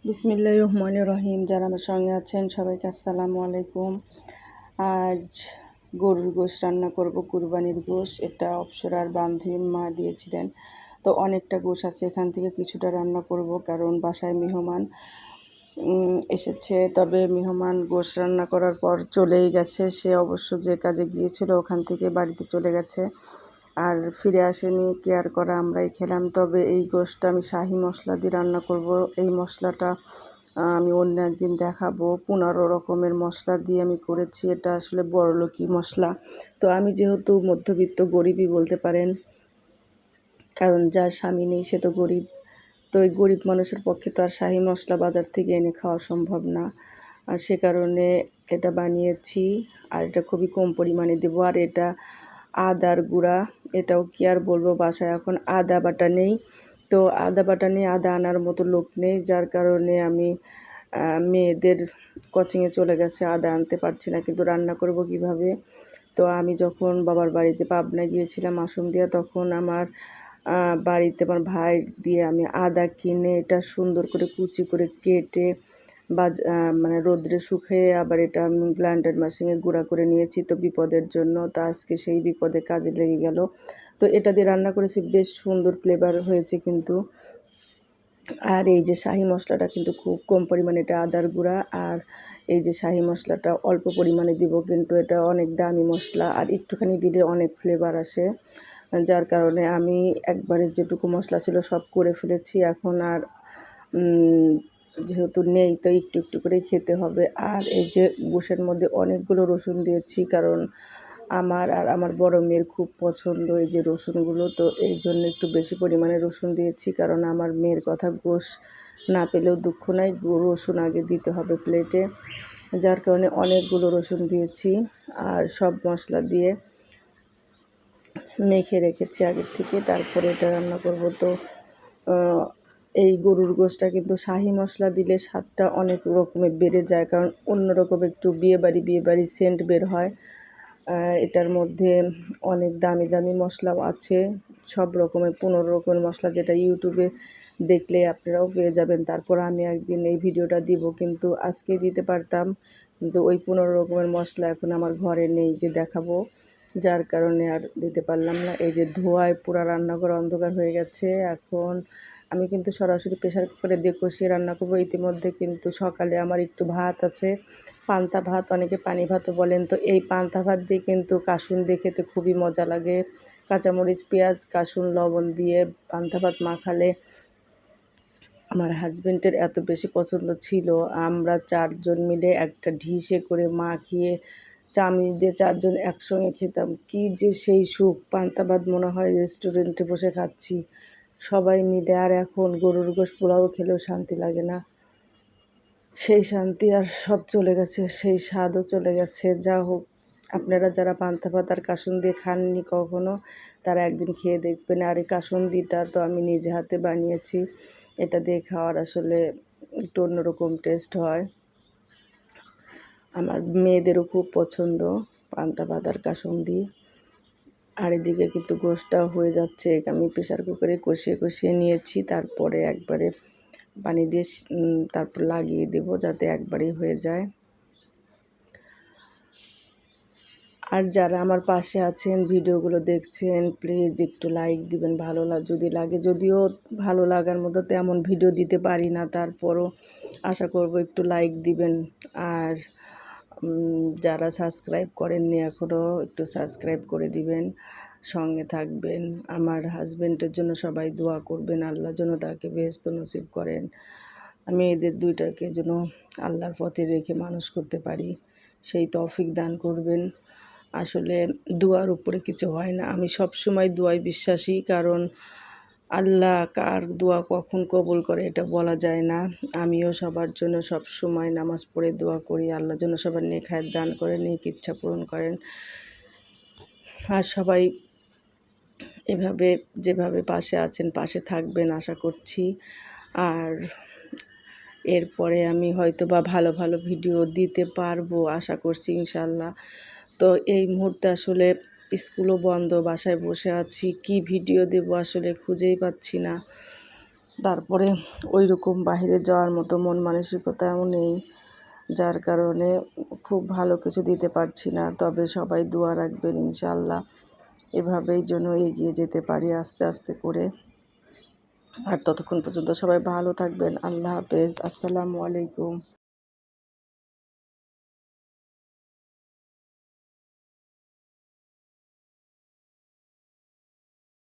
বিসমিল্লাহির রহমানির রহিম। যারা আমার সঙ্গে আছেন সবাইকে আসসালামু আলাইকুম। আজ গরুর গোশ রান্না করব, কুরবানির গোশ। এটা অপসরার বান্ধবীর মা দিয়েছিলেন, তো অনেকটা গোশ আছে, এখান থেকে কিছুটা রান্না করব কারণ বাসায় মেহমান এসেছে। তবে মেহমান গোশ রান্না করার পর চলেই গেছে, সে অবশ্য যে কাজে গিয়েছিল ওখান থেকে বাড়িতে চলে গেছে, আর ফিরে আসেনি। কেয়ার করা আমরাই খেলাম। তবে এই গোশটা আমি শাহি মশলা দিয়ে রান্না করব। এই মশলাটা আমি অন্য একদিন দেখাবো। 15 রকমের মশলা দিয়ে আমি করেছি। এটা আসলে বড়লোকি মশলা। তো আমি যেহেতু মধ্যবিত্ত, গরিবই বলতে পারেন, কারণ যার স্বামী নেই সে তো গরিব। তো এই গরিব মানুষের পক্ষে তো আর শাহি মশলা বাজার থেকে এনে খাওয়া সম্ভব না, আর সে কারণে এটা বানিয়েছি। আর এটা খুবই কম পরিমাণে দেবো। আর এটা আদার গুঁড়া, এটাও কি আর বলবো, বাসায় এখন আদা বাটা নেই। তো আদা বাটা নেই, আদা আনার মতো লোক নেই, যার কারণে আমি মেয়েদের কোচিংয়ে চলে গেছে, আদা আনতে পারছি না। কিন্তু রান্না করব কিভাবে? তো আমি যখন বাবার বাড়িতে পাবনায় গিয়েছিলাম আসমদিয়া, তখন আমার বাড়িতে আমার ভাই দিয়ে আমি আদা কিনে এটা সুন্দর করে কুচি করে কেটে মানে রোদ্রে শুকিয়ে আবার এটা আমি ব্লেন্ডার মেশিনে গুঁড়া করে নিয়েছি, তো বিপদের জন্য। তো আজকে সেই বিপদে কাজে লেগে গেল। তো এটা দিয়ে রান্না করেছি, বেশ সুন্দর ফ্লেভার হয়েছে কিন্তু। আর এই যে শাহি মশলাটা কিন্তু খুব কম পরিমাণে, এটা আদার গুঁড়া। আর এই যে শাহি মশলাটা অল্প পরিমাণে দিব, কিন্তু এটা অনেক দামি মশলা, আর একটুখানি দিলে অনেক ফ্লেভার আসে। যার কারণে আমি একবারে যেটুকু মশলা ছিল সব করে ফেলেছি। এখন আর যেহেতু নেই, তো একটু একটু করে খেতে হবে। আর এই যে গোশের মধ্যে অনেকগুলো রসুন দিয়েছি, কারণ আমার আর আমার বড় মেয়ের খুব পছন্দ এই যে রসুনগুলো। তো এই জন্য একটু বেশি পরিমাণে রসুন দিয়েছি, কারণ আমার মেয়ের কথা, গোশ না পেলেও দুঃখ নাই, রসুন আগে দিতে হবে প্লেটে। যার কারণে অনেকগুলো রসুন দিয়েছি। আর সব মশলা দিয়ে মেখে রেখেছি আগের থেকে, তারপরে এটা রান্না করব। তো এই গরুর গোশটা কিন্তু শাহি মশলা দিলে স্বাদটা অনেক রকমের বেড়ে যায়, কারণ অন্যরকম একটু বিয়েবাড়ি সেন্ট বের হয়। এটার মধ্যে অনেক দামি দামি মশলাও আছে, সব রকমের 15 রকমের মশলা, যেটা ইউটিউবে দেখলে আপনারাও পেয়ে যাবেন। তারপর আমি একদিন এই ভিডিওটা দিব, কিন্তু আজকে দিতে পারতাম, কিন্তু ওই 15 রকমের মশলা এখন আমার ঘরে নেই যে দেখাবো, যার কারণে আর দিতে পারলাম না। এই যে ধোঁয়ায় পুরো রান্নাঘর অন্ধকার হয়ে গেছে। এখন আমি কিন্তু সরাসরি প্রেশার কুকারে দিয়ে কষিয়ে রান্না করবো। ইতিমধ্যে কিন্তু সকালে আমার একটু ভাত আছে, পান্তা ভাত, অনেকে পানি ভাতও বলেন। তো এই পান্তা ভাত দিয়ে কিন্তু কাসুন দিয়ে খেতে খুবই মজা লাগে। কাঁচামরিচ, পেঁয়াজ, কাসুন, লবণ দিয়ে পান্তা ভাত মাখালে আমার হাজব্যান্ডের এত বেশি পছন্দ ছিল, আমরা 4 জন মিলে একটা ডিশে করে মাখিয়ে চামচ দিয়ে 4 জন একসঙ্গে খেতাম। কি যে সেই সুখ! পান্তা ভাত মনে হয় রেস্টুরেন্টে বসে খাচ্ছি সবাই মিলে। আর এখন গরুর গোশত পোলাও খেলেও শান্তি লাগে না, সেই শান্তি আর সব চলে গেছে, সেই স্বাদও চলে গেছে। যা হোক, আপনারা যারা পান্তা ভাত আর কাসুন্দি খাননি কখনো, তারা একদিন খেয়ে দেখবেন। আর এই কাসুন্দিটা তো আমি নিজে হাতে বানিয়েছি, এটা দিয়ে খাওয়ার আসলে একটু অন্যরকম টেস্ট হয়। আমার মেয়েদেরও খুব পছন্দ পান্তা ভাত আর কাসুন্দি। আর এদিকে কিন্তু গোশটাও হয়ে যাচ্ছে, আমি প্রেশার কুকারে কষিয়ে কষিয়ে নিয়েছি, তারপরে একবারে পানি দিয়ে তারপর লাগিয়ে দেব, যাতে একবারেই হয়ে যায়। আর যারা আমার পাশে আছেন, ভিডিওগুলো দেখছেন, প্লিজ একটু লাইক দিবেন, ভালো যদি লাগে। যদিও ভালো লাগার মতো তেমন ভিডিও দিতে পারি না, তারপরও আশা করব একটু লাইক দিবেন। আর যারা সাবস্ক্রাইব করেননি এখনও, একটু সাবস্ক্রাইব করে দিবেন, সঙ্গে থাকবেন। আমার হাজব্যান্ডের জন্য সবাই দোয়া করবেন, আল্লাহ যেন তাকে বেহেশত নসিব করেন। আমি এদের দুইটাকে যেন আল্লাহর পথে রেখে মানুষ করতে পারি, সেই তৌফিক দান করবেন। আসলে দোয়ার উপরে কিছু হয় না, আমি সব সময় দোয়ায় বিশ্বাসী, কারণ আল্লাহ কার দোয়া কখন কবুল করে এটা বলা যায় না। আমিও সবার জন্য সব সময় নামাজ পড়ে দোয়া করি, আল্লাহ যেন সবার নেক হায়াত দান করেন, নেক ইচ্ছা পূরণ করেন। আর সবাই এভাবে যেভাবে পাশে আছেন পাশে থাকবেন আশা করছি। আর এরপরে আমি হয়তো বা ভালো ভালো ভিডিও দিতে পারবো আশা করছি, ইনশাল্লাহ। তো এই মুহূর্তে আসলে স্কুলও বন্ধ, বাসায় বসে আছি, কি ভিডিও দেব আসলে খুঁজেই পাচ্ছি না। তারপরে ওই রকম বাইরে যাওয়ার মতো মন মানসিকতাও নেই, যার কারণে খুব ভালো কিছু দিতে পারছি না। তবে সবাই দোয়া রাখবেন ইনশাআল্লাহ এভাবেই যেন এগিয়ে যেতে পারি আস্তে আস্তে করে। আর ততক্ষণ পর্যন্ত সবাই ভালো থাকবেন। আল্লাহ হাফেজ। আসসালামু আলাইকুম।